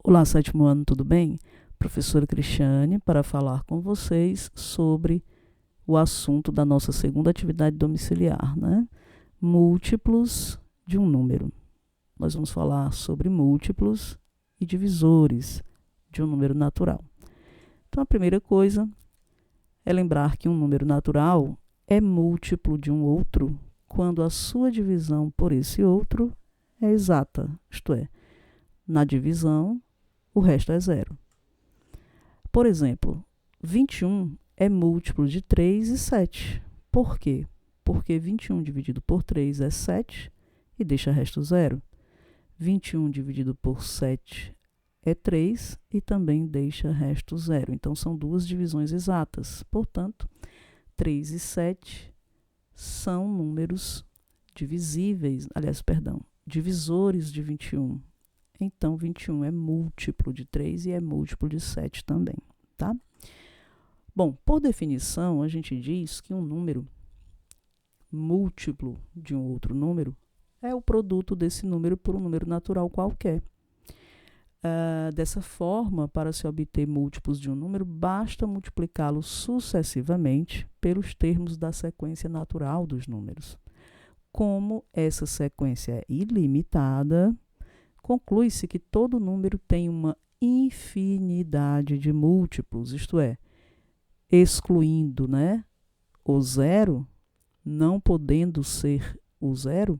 Olá, sétimo ano, tudo bem? Professora Cristiane, para falar com vocês sobre o assunto da nossa segunda atividade domiciliar, né? Múltiplos de um número. Nós vamos falar sobre múltiplos e divisores de um número natural. Então, a primeira coisa é lembrar que um número natural é múltiplo de um outro quando a sua divisão por esse outro é exata, isto é, na divisão, o resto é zero. Por exemplo, 21 é múltiplo de 3 e 7. Por quê? Porque 21 dividido por 3 é 7 e deixa resto zero. 21 dividido por 7 é 3 e também deixa resto zero. Então, são duas divisões exatas. Portanto, 3 e 7 são números divisíveis, divisores de 21. Então, 21 é múltiplo de 3 e é múltiplo de 7 também, tá? Bom, por definição, a gente diz que um número múltiplo de um outro número é o produto desse número por um número natural qualquer. Dessa forma, para se obter múltiplos de um número, basta multiplicá-los sucessivamente pelos termos da sequência natural dos números. Como essa sequência é ilimitada, conclui-se que todo número tem uma infinidade de múltiplos, isto é, excluindo, o zero, não podendo ser o zero,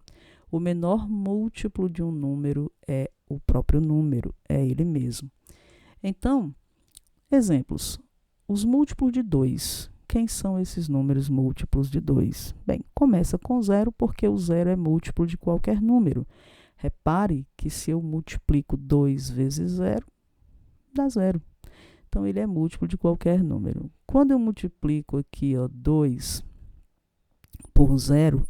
o menor múltiplo de um número é o próprio número, é ele mesmo. Então, exemplos. Os múltiplos de 2. Quem são esses números múltiplos de 2? Bem, começa com zero porque o zero é múltiplo de qualquer número. Repare que se eu multiplico 2 vezes 0, dá 0. Então, ele é múltiplo de qualquer número. Quando eu multiplico aqui 2 por 0,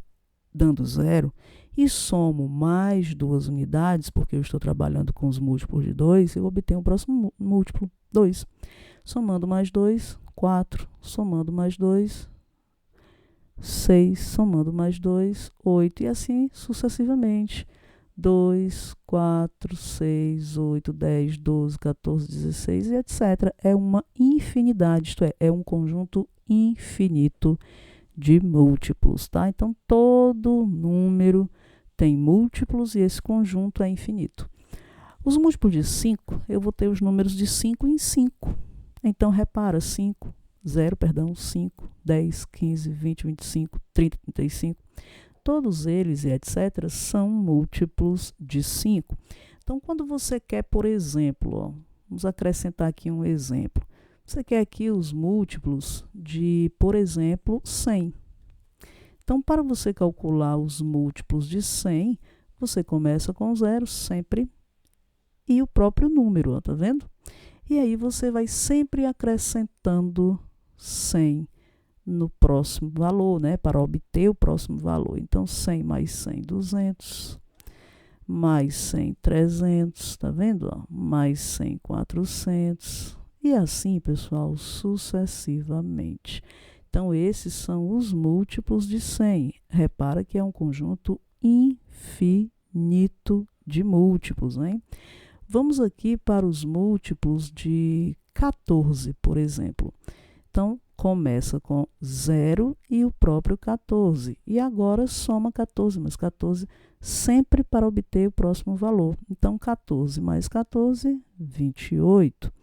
dando 0, e somo mais duas unidades, porque eu estou trabalhando com os múltiplos de 2, eu obtenho o próximo múltiplo, 2. Somando mais 2, 4. Somando mais 2, 6. Somando mais 2, 8. E assim sucessivamente. 2, 4, 6, 8, 10, 12, 14, 16 e etc. É uma infinidade, isto é um conjunto infinito de múltiplos, tá? Então, todo número tem múltiplos e esse conjunto é infinito. Os múltiplos de 5, eu vou ter os números de 5 em 5. Então, repara, 5, 10, 15, 20, 25, 30, 35. Todos eles e etc. são múltiplos de 5. Então, quando você quer, por exemplo, vamos acrescentar aqui um exemplo. Você quer aqui os múltiplos de, por exemplo, 100. Então, para você calcular os múltiplos de 100, você começa com 0 sempre e o próprio número, tá vendo? E aí você vai sempre acrescentando 100 no próximo valor, para obter o próximo valor. Então, 100 mais 100, 200. Mais 100, 300, tá vendo? Mais 100, 400. E assim, pessoal, sucessivamente. Então, esses são os múltiplos de 100. Repara que é um conjunto infinito de múltiplos, né? Vamos aqui para os múltiplos de 14, por exemplo. Então, começa com 0 e o próprio 14. E agora soma 14 mais 14, sempre para obter o próximo valor. Então, 14 mais 14, 28.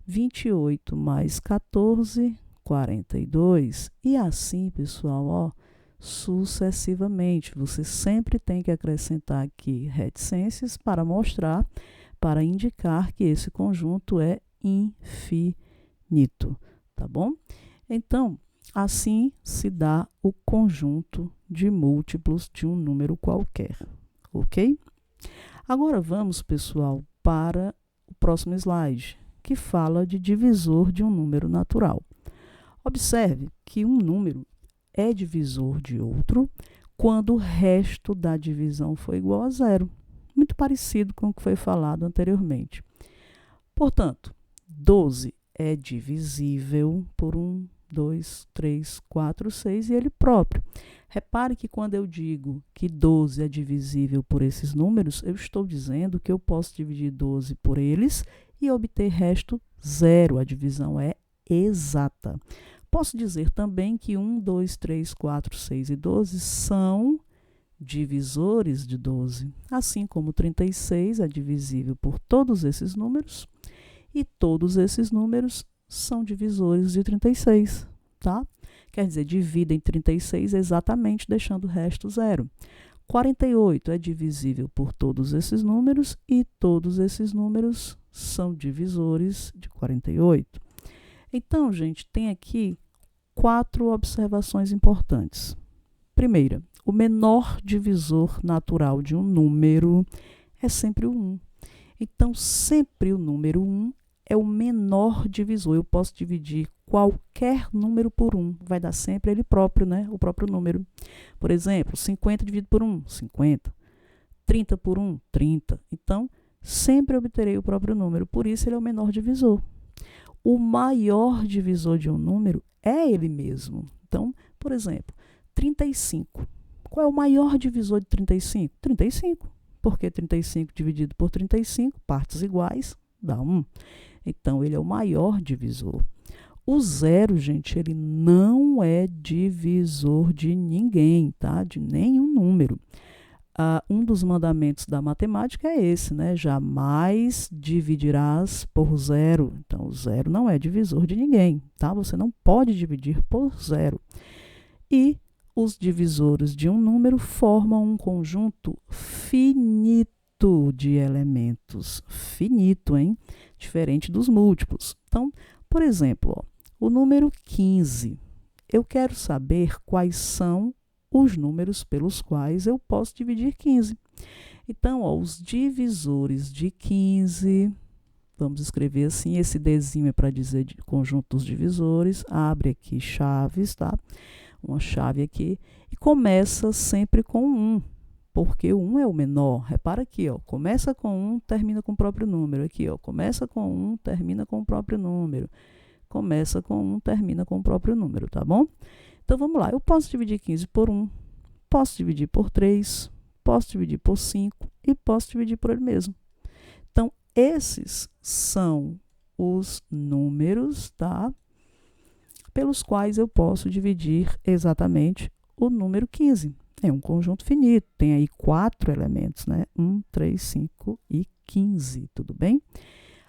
28 mais 14, 42. E assim, pessoal, sucessivamente. Você sempre tem que acrescentar aqui reticências para mostrar, para indicar que esse conjunto é infinito, tá bom? Então, assim se dá o conjunto de múltiplos de um número qualquer, ok? Agora vamos, pessoal, para o próximo slide, que fala de divisor de um número natural. Observe que um número é divisor de outro quando o resto da divisão for igual a 0. Muito parecido com o que foi falado anteriormente. Portanto, 12 é divisível por 1, 2, 3, 4, 6 e ele próprio. Repare que quando eu digo que 12 é divisível por esses números, eu estou dizendo que eu posso dividir 12 por eles e obter resto 0. A divisão é exata. Posso dizer também que 1, 2, 3, 4, 6 e 12 são divisores de 12, assim como 36 é divisível por todos esses números e todos esses números são divisores de 36, tá? Quer dizer, divida em 36 exatamente, deixando o resto 0. 48 é divisível por todos esses números e todos esses números são divisores de 48. Então, gente, tem aqui 4 observações importantes. Primeira, o menor divisor natural de um número é sempre o 1. Então, sempre o número 1 é o menor divisor. Eu posso dividir qualquer número por 1. Vai dar sempre ele próprio, né? O próprio número. Por exemplo, 50 dividido por 1, 50. 30 por 1, 30. Então, sempre obterei o próprio número. Por isso, ele é o menor divisor. O maior divisor de um número é ele mesmo. Então, por exemplo, 35. Qual é o maior divisor de 35? 35. Porque 35 dividido por 35, partes iguais, dá 1. Então, ele é o maior divisor. O 0, gente, ele não é divisor de ninguém, tá? De nenhum número. Um dos mandamentos da matemática é esse, né? Jamais dividirás por 0. Então, o 0 não é divisor de ninguém, tá? Você não pode dividir por 0. E os divisores de um número formam um conjunto finito de elementos. Finito, hein? Diferente dos múltiplos. Então, por exemplo, ó, o número 15. Eu quero saber quais são os números pelos quais eu posso dividir 15. Então, ó, os divisores de 15, vamos escrever assim, esse Dzinho é para dizer de conjunto dos divisores, abre aqui chaves, tá? Uma chave aqui, e começa sempre com 1, porque o 1 é o menor. Repara aqui, ó, começa com 1, termina com o próprio número. Aqui, ó, começa com 1, termina com o próprio número. Começa com 1, termina com o próprio número, tá bom? Então, vamos lá. Eu posso dividir 15 por 1, posso dividir por 3, posso dividir por 5 e posso dividir por ele mesmo. Então, esses são os números, tá? Pelos quais eu posso dividir exatamente o número 15. É um conjunto finito, tem aí 4 elementos, né? 1, 3, 5 e 15, tudo bem?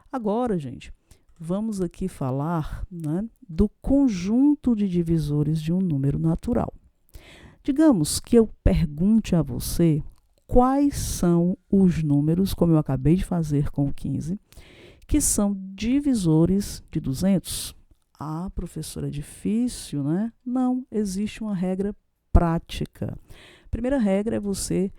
Agora, gente, vamos aqui falar, né, do conjunto de divisores de um número natural. Digamos que eu pergunte a você quais são os números, como eu acabei de fazer com o 15, que são divisores de 200. Ah, professora, é difícil, né? Não, existe uma regra prática. A primeira regra é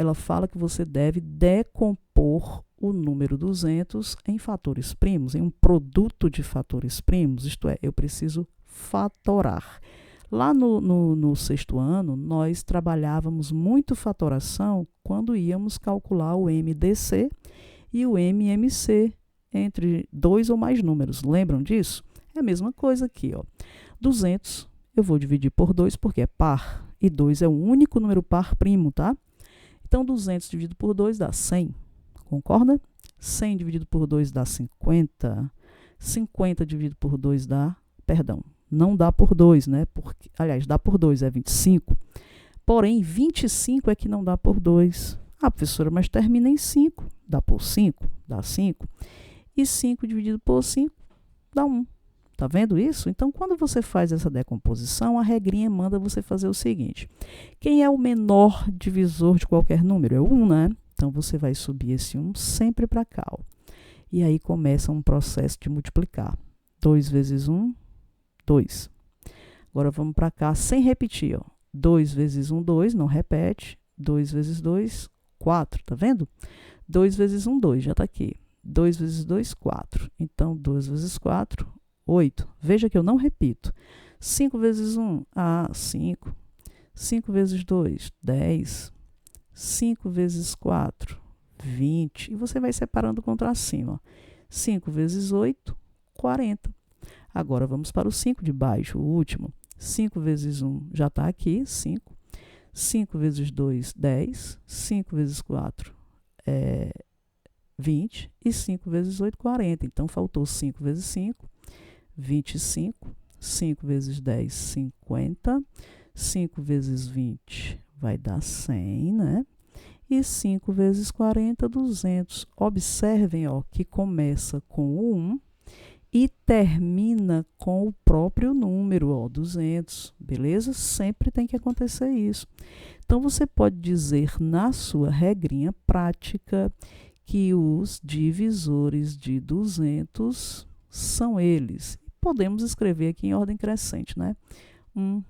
ela fala que você deve decompor o número 200 em fatores primos, em um produto de fatores primos, isto é, eu preciso fatorar. Lá no sexto ano, nós trabalhávamos muito fatoração quando íamos calcular o MDC e o MMC entre 2 ou mais números. Lembram disso? É a mesma coisa aqui, ó. 200 eu vou dividir por 2 porque é par, e 2 é o único número par primo, tá? Então, 200 dividido por 2 dá 100, concorda? 100 dividido por 2 dá 50, 50 dividido por 2 dá, perdão, não dá por 2, né? Porque, aliás, dá por 2, é 25. Porém, 25 é que não dá por 2. Ah, professora, mas termina em 5, dá por 5, dá 5. E 5 dividido por 5 dá 1. Tá vendo isso? Então, quando você faz essa decomposição, a regrinha manda você fazer o seguinte. Quem é o menor divisor de qualquer número? É o 1, né? Então, você vai subir esse 1 sempre para cá, ó. E aí começa um processo de multiplicar. 2 vezes 1, 2. Agora, vamos para cá sem repetir, ó. 2 vezes 1, 2, não repete. 2 vezes 2, 4, tá vendo? 2 vezes 1, 2, já está aqui. 2 vezes 2, 4. Então, 2 vezes 4, 8. Veja que eu não repito. 5 vezes 1, 5. 5 vezes 2, 10. 5 vezes 4, 20. E você vai separando contra cima. 5 vezes 8, 40. Agora, vamos para o 5 de baixo, o último. 5 vezes 1 já está aqui, 5. 5 vezes 2, 10. 5 vezes 4 é 20. E 5 vezes 8, 40. Então, faltou 5 vezes 5, 25. 5 vezes 10, 50. 5 vezes 20 vai dar 100, né? E 5 vezes 40, 200. Observem, ó, que começa com o 1 e termina com o próprio número, ó, 200, beleza? Sempre tem que acontecer isso. Então, você pode dizer na sua regrinha prática que os divisores de 200 são eles. Podemos escrever aqui em ordem crescente, né? 1,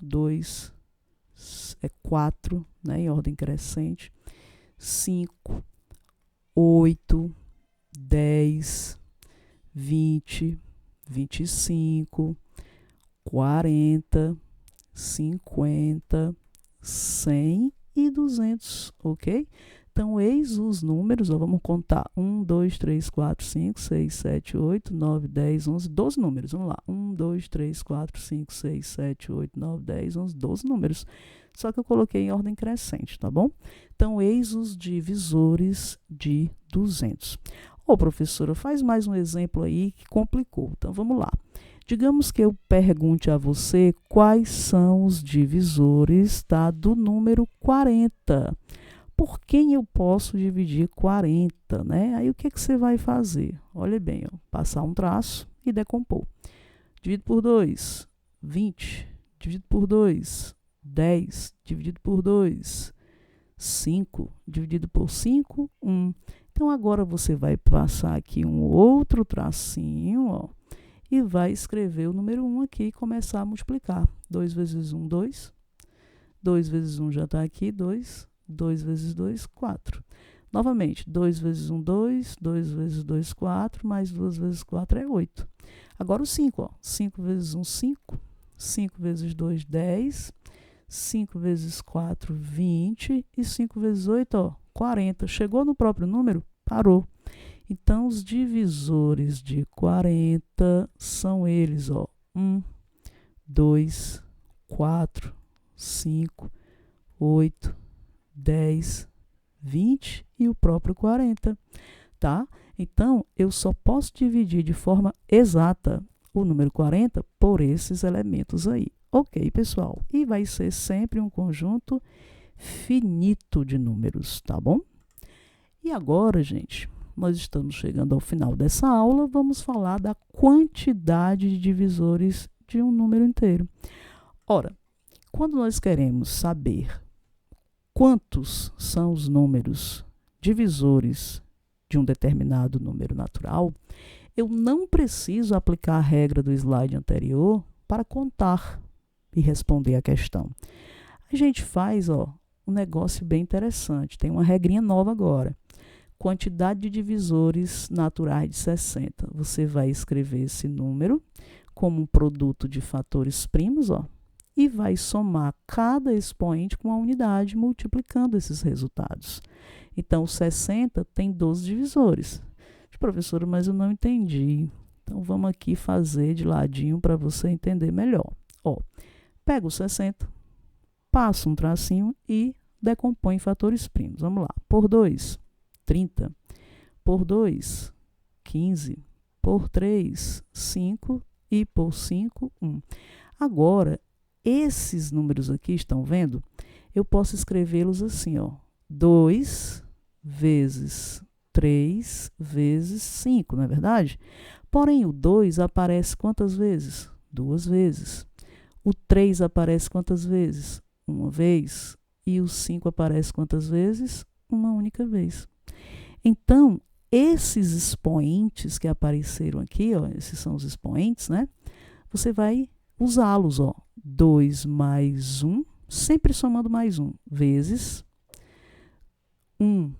2, 4, né? Em ordem crescente. 5, 8, 10, 20, 25, 40, 50, 100 e 200, ok? Então, eis os números, ó, vamos contar. 1, 2, 3, 4, 5, 6, 7, 8, 9, 10, 11, 12 números. Vamos lá. 1, 2, 3, 4, 5, 6, 7, 8, 9, 10, 11, 12 números. Só que eu coloquei em ordem crescente, tá bom? Então, eis os divisores de 200. Ô, professora, faz mais um exemplo aí que complicou. Então, vamos lá. Digamos que eu pergunte a você quais são os divisores, tá, do número 40. Por quem eu posso dividir 40, né? Aí o que você vai fazer? Olha bem, ó, passar um traço e decompor. Dividido por 2, 20. Dividido por 2, 10. Dividido por 2, 5. Dividido por 5, 1. Então, agora você vai passar aqui um outro tracinho, ó, e vai escrever o número 1 aqui e começar a multiplicar. 2 vezes 1, 2. 2 vezes 1 já está aqui, 2. 2 vezes 2, 4. Novamente, 2 vezes 1, 2. 2 vezes 2, 4. Mais 2 vezes 4 é 8. Agora o 5, ó. 5 vezes 1, 5. 5 vezes 2, 10. 5 vezes 4, 20. E 5 vezes 8, ó, 40. Chegou no próprio número? Parou. Então, os divisores de 40 são eles, ó. 1, 2, 4, 5, 8, 10, 20 e o próprio 40, tá? Então, eu só posso dividir de forma exata o número 40 por esses elementos aí. Ok, pessoal? E vai ser sempre um conjunto finito de números, tá bom? E agora, gente, nós estamos chegando ao final dessa aula, vamos falar da quantidade de divisores de um número inteiro. Ora, quando nós queremos saber quantos são os números divisores de um determinado número natural, eu não preciso aplicar a regra do slide anterior para contar e responder a questão. A gente faz, ó, um negócio bem interessante. Tem uma regrinha nova agora. Quantidade de divisores naturais de 60. Você vai escrever esse número como um produto de fatores primos, ó, e vai somar cada expoente com uma unidade, multiplicando esses resultados. Então, 60 tem 12 divisores. Professora, mas eu não entendi. Então, vamos aqui fazer de ladinho para você entender melhor. Ó, pega o 60, passa um tracinho e decompõe em fatores primos. Vamos lá. Por 2, 30. Por 2, 15. Por 3, 5. E por 5, 1. Agora, esses números aqui, estão vendo? Eu posso escrevê-los assim, ó. 2 vezes 3 vezes 5, não é verdade? Porém, o 2 aparece quantas vezes? 2 vezes. O 3 aparece quantas vezes? Uma vez. E o 5 aparece quantas vezes? Uma única vez. Então, esses expoentes que apareceram aqui, ó, esses são os expoentes, né? Você vai usá-los, ó. 2 mais 1, sempre somando mais 1, vezes 1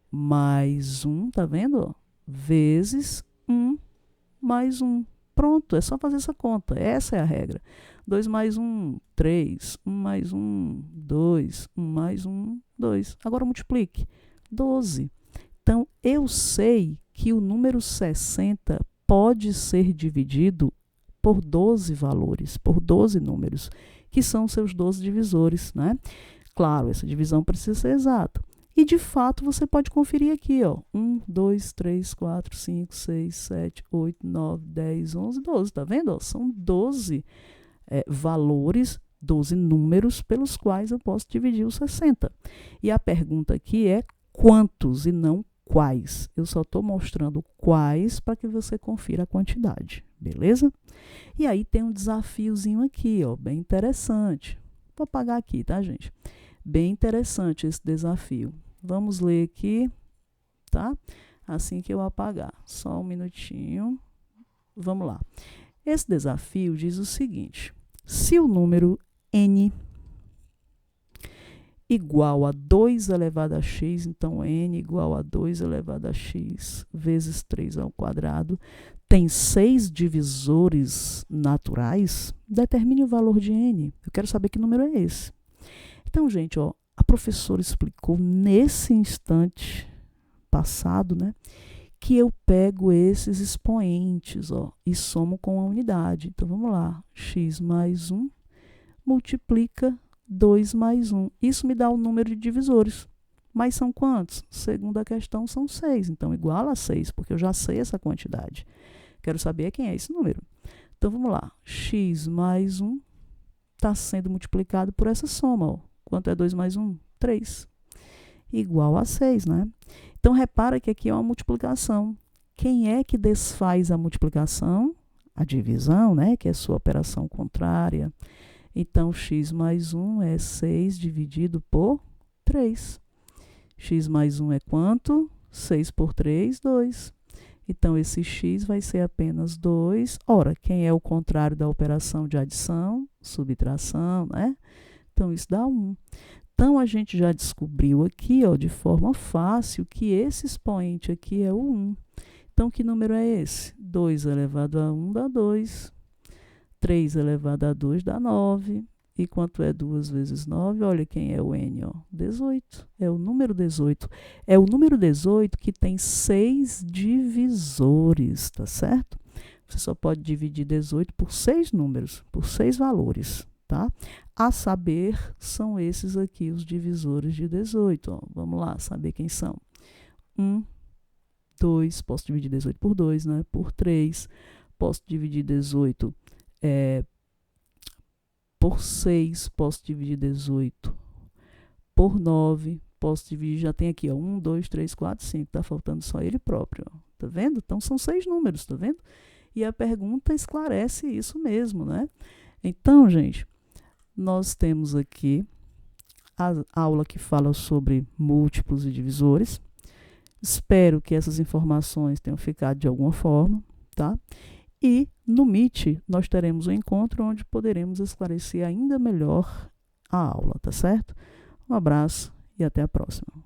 mais 1, tá vendo? Ó? Vezes 1 mais 1. Pronto, é só fazer essa conta. Essa é a regra. 2 mais 1, 3. 1 mais 1, 2. 1 mais 1, 2. Agora multiplique. 12. Então, eu sei que o número 60 pode ser dividido por 12 valores, por 12 números, que são seus 12 divisores, né? Claro, essa divisão precisa ser exata. E, de fato, você pode conferir aqui, ó, 1, 2, 3, 4, 5, 6, 7, 8, 9, 10, 11, 12, tá vendo? Ó, são 12 valores, 12 números pelos quais eu posso dividir os 60. E a pergunta aqui é quantos e não quais. Eu só estou mostrando quais para que você confira a quantidade, beleza? E aí tem um desafiozinho aqui, ó, bem interessante. Vou apagar aqui, tá, gente? Bem interessante esse desafio. Vamos ler aqui, tá? Assim que eu apagar. Só um minutinho. Vamos lá. Esse desafio diz o seguinte: se o número n igual a 2 elevado a x, então n igual a 2 elevado a x vezes 3 ao quadrado, tem 6 divisores naturais, determine o valor de n. Eu quero saber que número é esse. Então, gente, ó, a professora explicou nesse instante passado, né, que eu pego esses expoentes, ó, e somo com a unidade. Então, vamos lá. X mais 1 multiplica 2 mais 1. Isso me dá o número de divisores. Mas são quantos? Segundo a questão, são 6. Então, igual a 6, porque eu já sei essa quantidade. Quero saber quem é esse número. Então, vamos lá. X mais 1 está sendo multiplicado por essa soma, ó. Quanto é 2 mais 1? 3. Igual a 6, né? Então, repara que aqui é uma multiplicação. Quem é que desfaz a multiplicação? A divisão, né? Que é sua operação contrária. Então, x mais 1 é 6 dividido por 3. X mais 1 é quanto? 6 por 3, 2. Então, esse x vai ser apenas 2. Ora, quem é o contrário da operação de adição? Subtração, né? Então, isso dá 1. Então, a gente já descobriu aqui, ó, de forma fácil, que esse expoente aqui é o 1. Então, que número é esse? 2 elevado a 1 dá 2. 3 elevado a 2 dá 9. E quanto é 2 vezes 9? Olha quem é o n, ó, 18. É o número 18. É o número 18 que tem 6 divisores, tá certo? Você só pode dividir 18 por 6 números, por 6 valores, tá? A saber, são esses aqui os divisores de 18. Ó. Vamos lá, saber quem são. 1, 2, posso dividir 18 por 2, né? Por 3, posso dividir 18 por 6, posso dividir 18 por 9, posso dividir, já tem aqui, ó, 1, 2, 3, 4, 5, tá faltando só ele próprio, ó. Tá vendo? Então, são 6 números, tá vendo? E a pergunta esclarece isso mesmo, né? Então, gente, nós temos aqui a aula que fala sobre múltiplos e divisores. Espero que essas informações tenham ficado de alguma forma, tá? E no Meet nós teremos um encontro onde poderemos esclarecer ainda melhor a aula, tá certo? Um abraço e até a próxima.